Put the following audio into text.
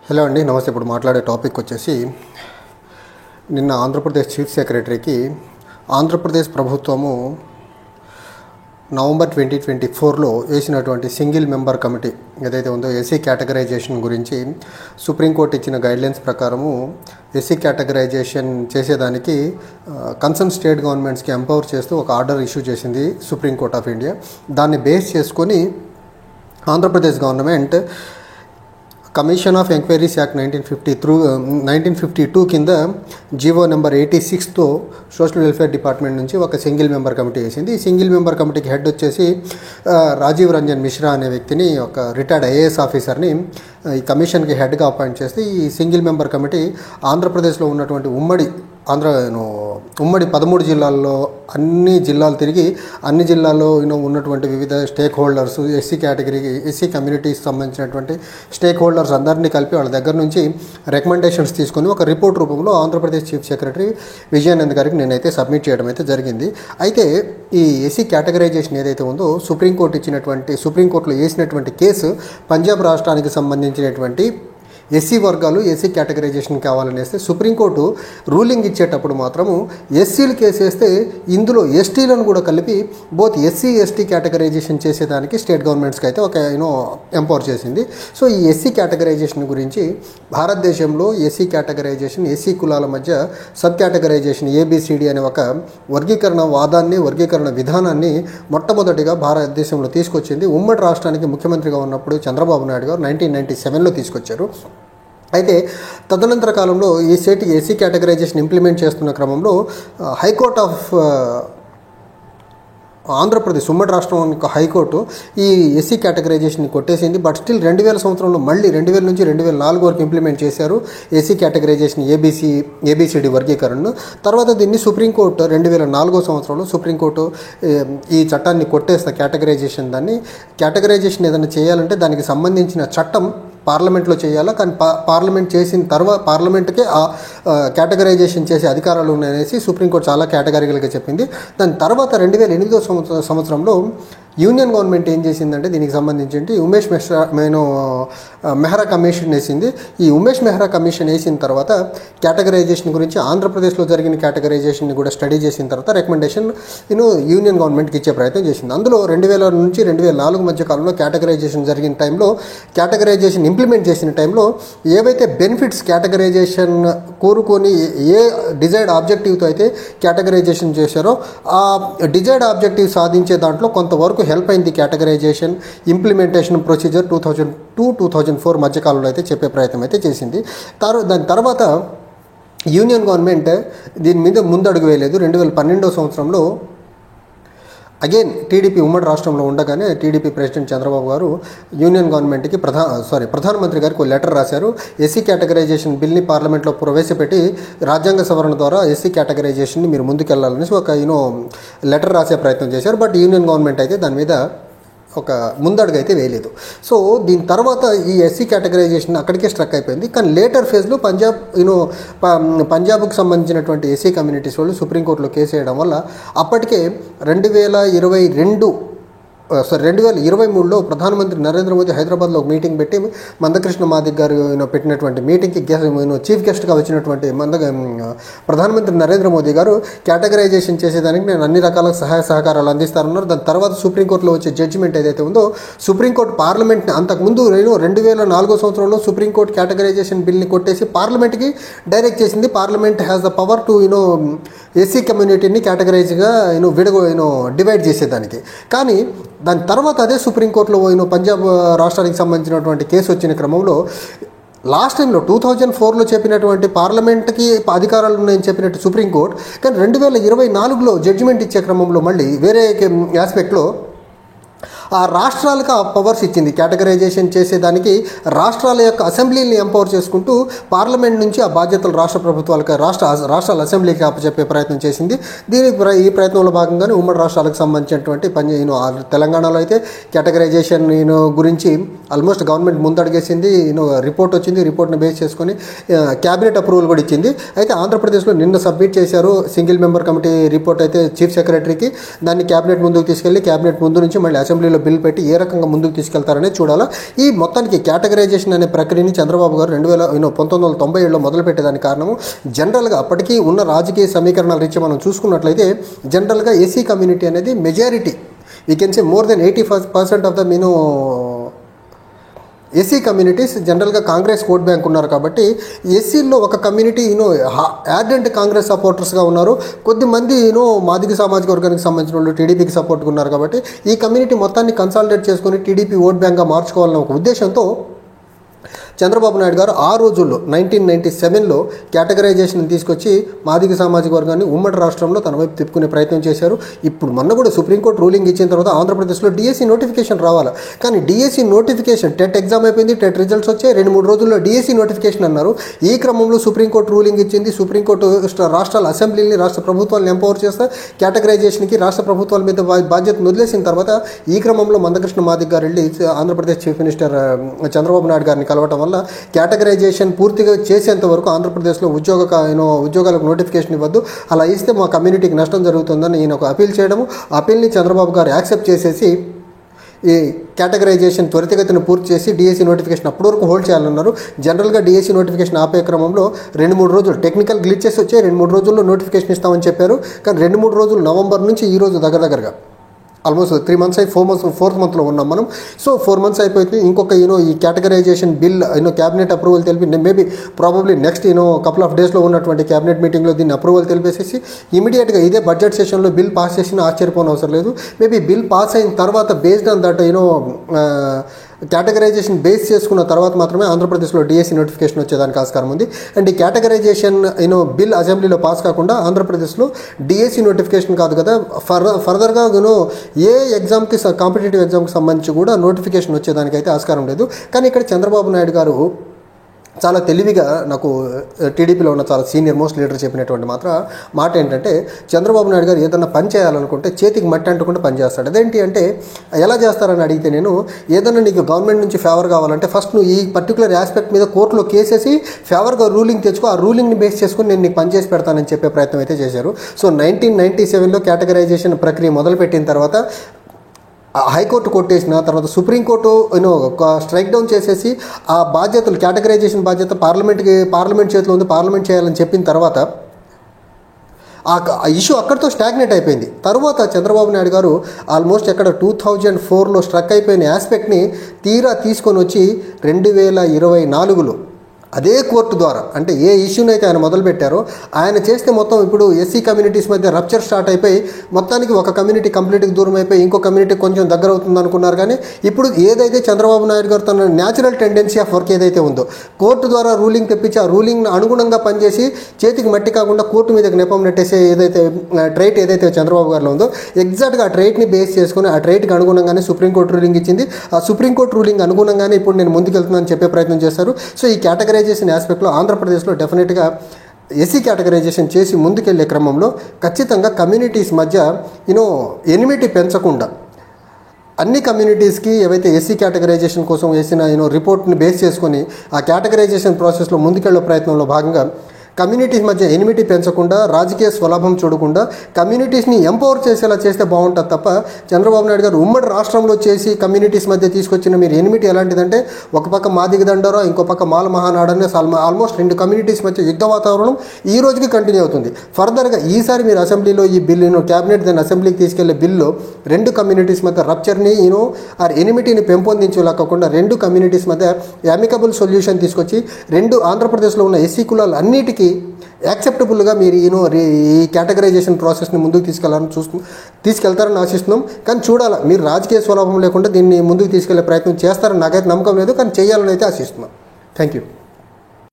Hello అండి, నమస్తే. ఇప్పుడు మాట్లాడే టాపిక్ వచ్చేసి నిన్న ఆంధ్రప్రదేశ్ చీఫ్ సెక్రటరీకి ఆంధ్రప్రదేశ్ ప్రభుత్వము నవంబర్ 2024లో వేసినటువంటి సింగిల్ మెంబర్ కమిటీ ఏదైతే ఉందో ఎస్సీ కేటగరైజేషన్ గురించి సుప్రీంకోర్టు ఇచ్చిన గైడ్లైన్స్ ప్రకారము ఎస్సీ కేటగరైజేషన్ చేసేదానికి కన్సర్న్ స్టేట్ గవర్నమెంట్స్కి ఎంపవర్ చేస్తూ ఒక ఆర్డర్ ఇష్యూ చేసింది సుప్రీంకోర్ట్ ఆఫ్ ఇండియా. దాన్ని బేస్ చేసుకొని Andhra Pradesh government commission of enquiries act 1952 కింద జీవో నెంబర్ 86తో సోషల్ వెల్ఫేర్ డిపార్ట్మెంట్ నుంచి ఒక సింగిల్ మెంబర్ కమిటీ వేసింది. ఈ సింగిల్ మెంబర్ కమిటీకి హెడ్ వచ్చేసి రాజీవ్ రంజన్ మిశ్రా అనే వ్యక్తిని, ఒక రిటైర్డ్ ఐఏఎస్ ఆఫీసర్ని ఈ కమిషన్కి హెడ్గా అపాయింట్ చేస్తే ఈ సింగిల్ మెంబర్ కమిటీ ఆంధ్రప్రదేశ్లో ఉన్నటువంటి ఉమ్మడి 13 జిల్లాల్లో అన్ని జిల్లాలు తిరిగి అన్ని జిల్లాల్లో ఉన్నటువంటి వివిధ స్టేక్ హోల్డర్స్, ఎస్సీ కమ్యూనిటీకి సంబంధించినటువంటి స్టేక్ హోల్డర్స్ అందరినీ కలిపి వాళ్ళ దగ్గర నుంచి రికమెండేషన్స్ తీసుకొని ఒక రిపోర్ట్ రూపంలో ఆంధ్రప్రదేశ్ చీఫ్ సెక్రటరీ విజయానంద్ గారికి నేనైతే సబ్మిట్ చేయడం అయితే జరిగింది. అయితే ఈ ఎస్సీ కేటగరైజేషన్ ఏదైతే ఉందో సుప్రీంకోర్టులో వేసినటువంటి కేసు పంజాబ్ రాష్ట్రానికి సంబంధించినటువంటి ఎస్సీ వర్గాలు ఎస్సీ కేటగరైజేషన్ కావాలనేస్తే సుప్రీంకోర్టు రూలింగ్ ఇచ్చేటప్పుడు మాత్రము ఎస్సీలు కేసేస్తే ఇందులో ఎస్టీలను కూడా కలిపి బోత్ ఎస్సీ ఎస్టీ కేటగరైజేషన్ చేసేదానికి స్టేట్ గవర్నమెంట్స్కి అయితే ఒక ఎంపవర్ చేసింది. సో ఈ ఎస్సీ కేటగరైజేషన్ గురించి భారతదేశంలో ఎస్సీ కేటగరైజేషన్, ఎస్సీ కులాల మధ్య సబ్ కేటగరైజేషన్ ఏబిసిడి అనే ఒక వర్గీకరణ విధానాన్ని మొట్టమొదటిగా భారతదేశంలో తీసుకొచ్చింది ఉమ్మడి రాష్ట్రానికి ముఖ్యమంత్రిగా ఉన్నప్పుడు చంద్రబాబు నాయుడు గారు 1997లో తీసుకొచ్చారు. అయితే తదనంతర కాలంలో ఈ ఎస్సీ కేటగరైజేషన్ ఇంప్లిమెంట్ చేస్తున్న క్రమంలో హైకోర్ట్ ఆఫ్ ఆంధ్రప్రదేశ్ ఉమ్మడి రాష్ట్రం హైకోర్టు ఈ ఎస్సీ కేటగరైజేషన్ని కొట్టేసింది. బట్ స్టిల్ 2000 సంవత్సరంలో మళ్ళీ 2000 నుంచి 2004 వరకు ఇంప్లిమెంట్ చేశారు ఎస్సీ కేటగరైజేషన్ ఏబిసిడి వర్గీకరణను. తర్వాత దీన్ని సుప్రీంకోర్టు 2004 సంవత్సరంలో సుప్రీంకోర్టు ఈ చట్టాన్ని కొట్టేస్తే కేటగరైజేషన్ ఏదైనా చేయాలంటే దానికి సంబంధించిన చట్టం పార్లమెంట్లో చేయాలా, కానీ పార్లమెంట్ చేసిన తర్వాత పార్లమెంట్కే ఆ కేటగరైజేషన్ చేసే అధికారాలు ఉన్నాయనేసి సుప్రీంకోర్టు చాలా కేటగిరీలుగా చెప్పింది. దాని తర్వాత 2008 సంవత్సరంలో యూనియన్ గవర్నమెంట్ ఏం చేసిందంటే దీనికి సంబంధించి ఉమేష్ మెహ్రా కమిషన్ వేసింది. ఈ ఉమేష్ మెహ్రా కమిషన్ వేసిన తర్వాత కేటగరైజేషన్ గురించి ఆంధ్రప్రదేశ్లో జరిగిన కేటగరైజేషన్ని కూడా స్టడీ చేసిన తర్వాత రికమెండేషన్ యూనియన్ గవర్నమెంట్కి ఇచ్చే ప్రయత్నం చేసింది. అందులో 2000 నుంచి 2004 మధ్య కాలంలో కేటగరైజేషన్ జరిగిన టైంలో, కేటగరైజేషన్ ఇంప్లిమెంట్ చేసిన టైంలో ఏవైతే బెనిఫిట్స్ కేటగరైజేషన్ కోరుకొని ఏ డిజైర్డ్ ఆబ్జెక్టివ్తో అయితే కేటగరైజేషన్ చేశారో ఆ డిజైర్డ్ ఆబ్జెక్టివ్ సాధించే దాంట్లో కొంతవరకు హెల్ప్ అయింది కేటగరైజేషన్ ఇంప్లిమెంటేషన్ ప్రొసీజర్ 2002-2004 మధ్యకాలంలో అయితే చెప్పే ప్రయత్నం అయితే చేసింది. దాని తర్వాత యూనియన్ గవర్నమెంట్ దీని మీద ముందడుగు వేయలేదు. 2012 సంవత్సరంలో అగైన్ టీడీపీ ఉమ్మడి రాష్ట్రంలో ఉండగానే టీడీపీ ప్రెసిడెంట్ చంద్రబాబు గారు యూనియన్ గవర్నమెంట్కి ప్రధానమంత్రి గారికి ఒక లెటర్ రాశారు. ఎస్సీ కేటగరైజేషన్ బిల్ని పార్లమెంట్లో ప్రవేశపెట్టి రాజ్యాంగ సవరణ ద్వారా ఎస్సీ కేటగరైజేషన్ని మీరు ముందుకెళ్లాలని ఒక లెటర్ రాసే ప్రయత్నం చేశారు. బట్ యూనియన్ గవర్నమెంట్ అయితే దాని మీద ఒక ముందడుగు అయితే వేయలేదు. సో దీని తర్వాత ఈ ఎస్సీ కేటగరైజేషన్ అక్కడికే స్ట్రక్ అయిపోయింది. కానీ లేటర్ ఫేజ్లో పంజాబ్కి సంబంధించినటువంటి ఎస్సీ కమ్యూనిటీస్ వాళ్ళు సుప్రీంకోర్టులో కేసు వేయడం వల్ల అప్పటికే 2023లో ప్రధానమంత్రి నరేంద్ర మోదీ హైదరాబాద్లో ఒక మీటింగ్ పెట్టి మందకృష్ణ మాదిక్ గారు పెట్టినటువంటి మీటింగ్కి చీఫ్ గెస్ట్గా వచ్చినటువంటి ప్రధానమంత్రి నరేంద్ర మోదీ గారు కేటగరైజేషన్ చేసేదానికి నేను అన్ని రకాల సహాయ సహకారాలు అందిస్తారన్నారు. దాని తర్వాత సుప్రీంకోర్టులో వచ్చే జడ్జిమెంట్ ఏదైతే ఉందో సుప్రీంకోర్టు పార్లమెంట్ని అంతకుముందు 2004 సంవత్సరంలో సుప్రీంకోర్టు కేటగరైజేషన్ బిల్ని కొట్టేసి పార్లమెంట్కి డైరెక్ట్ చేసింది. Parliament has the power to SC కమ్యూనిటీని కేటగరైజ్గా డివైడ్ చేసేదానికి. కానీ దాని తర్వాత అదే సుప్రీంకోర్టులో పంజాబ్ రాష్ట్రానికి సంబంధించినటువంటి కేసు వచ్చిన క్రమంలో లాస్ట్ టైంలో 2004లో చెప్పినటువంటి పార్లమెంట్కి అధికారాలు ఉన్నాయని చెప్పినట్టు సుప్రీంకోర్టు, కానీ 2024లో జడ్జిమెంట్ ఇచ్చే క్రమంలో మళ్ళీ వేరే ఆస్పెక్ట్లో ఆ రాష్ట్రాలకు ఆ పవర్స్ ఇచ్చింది. కేటగరైజేషన్ చేసేదానికి రాష్ట్రాల యొక్క అసెంబ్లీని ఎంపవర్ చేసుకుంటూ పార్లమెంట్ నుంచి ఆ బాధ్యతలు రాష్ట్ర ప్రభుత్వాలకు రాష్ట్రాల అసెంబ్లీకి అప్పచెప్పే ప్రయత్నం చేసింది. ఈ ప్రయత్నంలో భాగంగానే ఉమ్మడి రాష్ట్రాలకు సంబంధించినటువంటి తెలంగాణలో అయితే కేటగరైజేషన్ గురించి ఆల్మోస్ట్ గవర్నమెంట్ ముందడుగేసింది. రిపోర్ట్ వచ్చింది. రిపోర్ట్ని బేస్ చేసుకొని క్యాబినెట్ అప్రూవల్ కూడా ఇచ్చింది. అయితే ఆంధ్రప్రదేశ్లో నిన్న సబ్మిట్ చేశారు సింగిల్ మెంబర్ కమిటీ రిపోర్ట్ అయితే చీఫ్ సెక్రటరీకి. దాన్ని క్యాబినెట్ ముందుకు తీసుకెళ్లి క్యాబినెట్ ముందు నుంచి మళ్ళీ అసెంబ్లీలో అసెంబ్లీలో బిల్ పెట్టి ఏ రకంగా ముందుకు తీసుకెళ్తారనే చూడాలా. ఈ మొత్తానికి కేటగరైజేషన్ అనే ప్రక్రియని చంద్రబాబు గారు 1997లో మొదలుపెట్టేదానికి కారణము జనరల్గా అప్పటికీ ఉన్న రాజకీయ సమీకరణాల రీత్యా మనం చూసుకున్నట్లయితే జనరల్గా ఎస్సీ కమ్యూనిటీ అనేది majority, we can say more than 80% of the SC communities జనరల్గా కాంగ్రెస్ ఓట్ బ్యాంక్ ఉన్నారు. కాబట్టి ఎస్సీల్లో ఒక కమ్యూనిటీ యార్డెంట్ కాంగ్రెస్ సపోర్టర్స్గా ఉన్నారు. కొద్దిమంది మాదిగ సామాజిక వర్గానికి సంబంధించిన వాళ్ళు టీడీపీకి సపోర్ట్గా ఉన్నారు. కాబట్టి ఈ కమ్యూనిటీ మొత్తాన్ని కన్సాలిడేట్ చేసుకుని టీడీపీ ఓట్ బ్యాంక్గా మార్చుకోవాలన్న ఒక ఉద్దేశంతో చంద్రబాబు నాయుడు గారు ఆ రోజుల్లో 1997లో కేటగరైజేషన్ తీసుకొచ్చి మాదిగ సామాజిక వర్గాన్ని ఉమ్మడి రాష్ట్రంలో తన వైపు తిప్పుకునే ప్రయత్నం చేశారు. ఇప్పుడు మొన్న కూడా సుప్రీంకోర్టు రూలింగ్ ఇచ్చిన తర్వాత ఆంధ్రప్రదేశ్లో డిఎస్సి నోటిఫికేషన్ రావాలి. కానీ డిఎస్సి నోటిఫికేషన్ టెట్ ఎగ్జామ్ అయిపోయింది, టెట్ రిజల్ట్స్ వచ్చాయి, 2-3 రోజుల్లో డిఎస్సి నోటిఫికేషన్ అన్నారు. ఈ క్రమంలో సుప్రీంకోర్టు రూలింగ్ ఇచ్చింది. సుప్రీంకోర్టు రాష్ట్రాల అసెంబ్లీని, రాష్ట్ర ప్రభుత్వాలను ఎంపవర్ చేస్తే కేటగరైజేషన్కి రాష్ట్ర ప్రభుత్వాల మీద బాధ్యతను వదిలేసిన తర్వాత ఈ క్రమంలో మందకృష్ణ మాదిగ గారు వెళ్ళి ఆంధ్రప్రదేశ్ చీఫ్ మినిస్టర్ చంద్రబాబు నాయుడు గారిని కలవటం వల్ల కేటగరైజేషన్ పూర్తిగా చేసేంత వరకు ఆంధ్రప్రదేశ్లో ఉద్యోగాలకు నోటిఫికేషన్ ఇవ్వద్దు, అలా ఇస్తే మా కమ్యూనిటీకి నష్టం జరుగుతుందని ఈయన ఒక అపీల్ చేయడము, అపీల్ని చంద్రబాబు గారు యాక్సెప్ట్ చేసేసి ఈ కేటగరైజేషన్ త్వరితగతిని పూర్తి చేసి డిఎస్సి నోటిఫికేషన్ అప్పటి వరకు హోల్డ్ చేయాలన్నారు. జనరల్గా డిఎస్సి నోటిఫికేషన్ ఆపే క్రమంలో 2-3 రోజులు టెక్నికల్ గ్లిచెస్ వచ్చాయి, 2-3 రోజుల్లో నోటిఫికేషన్ ఇస్తామని చెప్పారు. కానీ 2-3 రోజులు నవంబర్ నుంచి ఈ రోజు దగ్గరగా ఆల్మోస్ట్ 3 months అయి 4th monthలో ఉన్నాం మనం. సో 4 months అయిపోయింది. ఇంకొక ఈ కేటగరైజేషన్ బిల్ క్యాబినెట్ అప్రూవల్ తెలిపి maybe probably next couple of డేస్లో ఉన్నటువంటి క్యాబినెట్ మీటింగ్లో దీన్ని అప్రూవల్ తెలిపేసేసి ఇమీడియట్గా ఇదే బడ్జెట్ సెషన్లో బిల్ పాస్ చేసినా ఆశ్చర్యపోని అవసరం లేదు. మేబీ బిల్ పాస్ అయిన తర్వాత based on that categorisation base చేసుకున్న తర్వాత మాత్రమే ఆంధ్రప్రదేశ్లో డిఎస్సి నోటిఫికేషన్ వచ్చేదానికి ఆస్కారం ఉంది. అండ్ ఈ కేటగరైజేషన్ బిల్ అసెంబ్లీలో పాస్ కాకుండా ఆంధ్రప్రదేశ్లో డిఎస్సి నోటిఫికేషన్ కాదు కదా, ఫర్దర్గా ఏ ఎగ్జామ్కి కాంపిటేటివ్ ఎగ్జామ్కి సంబంధించి కూడా నోటిఫికేషన్ వచ్చేదానికైతే ఆస్కారం లేదు. కానీ ఇక్కడ చంద్రబాబు నాయుడు గారు చాలా తెలివిగా, నాకు టీడీపీలో ఉన్న చాలా సీనియర్ మోస్ట్ లీడర్ చెప్పినటువంటి మాట ఏంటంటే, చంద్రబాబు నాయుడు గారు ఏదన్నా పని చేయాలనుకుంటే చేతికి మట్టి అంటకుండా పని చేస్తాడు. అదేంటి అంటే ఎలా చేస్తారని అడిగితే, నేను ఏదన్నా నీకు గవర్నమెంట్ నుంచి ఫేవర్ కావాలంటే ఫస్ట్ నువ్వు ఈ పర్టికులర్ ఆస్పెక్ట్ మీద కోర్టులో కేసేసి ఫేవర్గా రూలింగ్ తెచ్చుకో, ఆ రూలింగ్ని బేస్ చేసుకుని నేను నీకు పని చేసి పెడతానని చెప్పే ప్రయత్నం అయితే చేశారు. సో 1997లో కేటగరైజేషన్ ప్రక్రియ మొదలుపెట్టిన తర్వాత హైకోర్టు కొట్టేసిన తర్వాత సుప్రీంకోర్టు స్ట్రైక్ డౌన్ చేసేసి ఆ బాధ్యతలు కేటగరైజేషన్ బాధ్యత పార్లమెంట్ చేతిలో ఉంది, పార్లమెంట్ చేయాలని చెప్పిన తర్వాత ఆ ఇష్యూ అక్కడితో స్టాగ్నేట్ అయిపోయింది. తర్వాత చంద్రబాబు నాయుడు గారు ఆల్మోస్ట్ 2004లో స్ట్రక్ అయిపోయిన ఆస్పెక్ట్ని తీరా తీసుకొని వచ్చి 2024లో అదే కోర్టు ద్వారా, అంటే ఏ ఇష్యూని అయితే ఆయన మొదలుపెట్టారో ఆయన చేస్తే మొత్తం ఇప్పుడు ఎస్సీ కమ్యూనిటీస్ మధ్య రప్చర్ స్టార్ట్ అయిపోయి మొత్తానికి ఒక కమ్యూనిటీ కంప్లీట్గా దూరం అయిపోయి ఇంకో కమ్యూనిటీ కొంచెం దగ్గర అవుతుంది అనుకున్నారు. కానీ ఇప్పుడు ఏదైతే చంద్రబాబు నాయుడు గారు తన న్యాచురల్ టెండెన్సీ ఆఫ్ వర్క్ ఏదైతే ఉందో, కోర్టు ద్వారా రూలింగ్ తెప్పించి ఆ రూలింగ్ను అనుగుణంగా పనిచేసి చేతికి మట్టి కాకుండా కోర్టు మీదకి నెపం నెట్టేసే ట్రైట్ ఏదైతే చంద్రబాబు గారిలో ఉందో, ఎగ్జాక్ట్గా ఆ ట్రైట్ని బేస్ చేసుకుని ఆ ట్రైట్కి అనుగుణంగానే సుప్రీంకోర్టు రూలింగ్ ఇచ్చింది. ఆ సుప్రీంకోర్టు రూలింగ్ అనుగుణంగానే ఇప్పుడు నేను ముందుకెళ్తున్నానని చెప్పే ప్రయత్నం చేశారు. సో ఈ కేటగరైజేషన్ ఆస్పెక్ట్లో ఆంధ్రప్రదేశ్లో డెఫినెట్గా ఎస్సీ కేటగరైజేషన్ చేసి ముందుకెళ్లే క్రమంలో ఖచ్చితంగా కమ్యూనిటీస్ మధ్య ఎనిమిటీ పెంచకుండా అన్ని కమ్యూనిటీస్కి ఏవైతే ఎస్సీ కేటగరైజేషన్ కోసం వేసిన రిపోర్ట్ని బేస్ చేసుకొని ఆ కేటగరైజేషన్ ప్రాసెస్లో ముందుకెళ్లే ప్రయత్నంలో భాగంగా కమ్యూనిటీస్ మధ్య ఎనిమిటీ పెంచకుండా, రాజకీయ స్వలాభం చూడకుండా కమ్యూనిటీస్ని ఎంపవర్ చేసేలా చేస్తే బాగుంటుంది తప్ప చంద్రబాబు నాయుడు గారు ఉమ్మడి రాష్ట్రంలో చేసి కమ్యూనిటీస్ మధ్య తీసుకొచ్చిన మీరు ఎనిమిటీ ఎలాంటిదంటే, ఒక పక్క మాదిగ దండోరా, ఇంకో పక్క మాల మహానాడనే ఆల్మోస్ట్ 2 కమ్యూనిటీస్ మధ్య యుద్ధ వాతావరణం ఈ రోజుకి కంటిన్యూ అవుతుంది. ఫర్దర్గా ఈసారి మీరు అసెంబ్లీలో ఈ బిల్లును క్యాబినెట్ దాన్ని అసెంబ్లీకి తీసుకెళ్లే బిల్లులో 2 కమ్యూనిటీస్ మధ్య రప్చర్ని ఆ ఎనిమిటీని పెంపొందించేలా కాకుండా 2 కమ్యూనిటీస్ మధ్య అమికబుల్ సొల్యూషన్ తీసుకొచ్చి ఆంధ్రప్రదేశ్లో ఉన్న ఎస్సీ కులాలు అన్నిటికీ యాక్సెప్టబుల్గా మీరు ఈ కేటగరైజేషన్ ప్రాసెస్ని ముందుకు తీసుకెళ్తారని ఆశిస్తున్నాం. కానీ చూడాలా, మీరు రాజకీయ స్వలాభం లేకుండా దీన్ని ముందుకు తీసుకెళ్లే ప్రయత్నం చేస్తారని నాకైతే నమ్మకం లేదు, కానీ చేయాలని అయితే ఆశిస్తున్నాం. Thank you.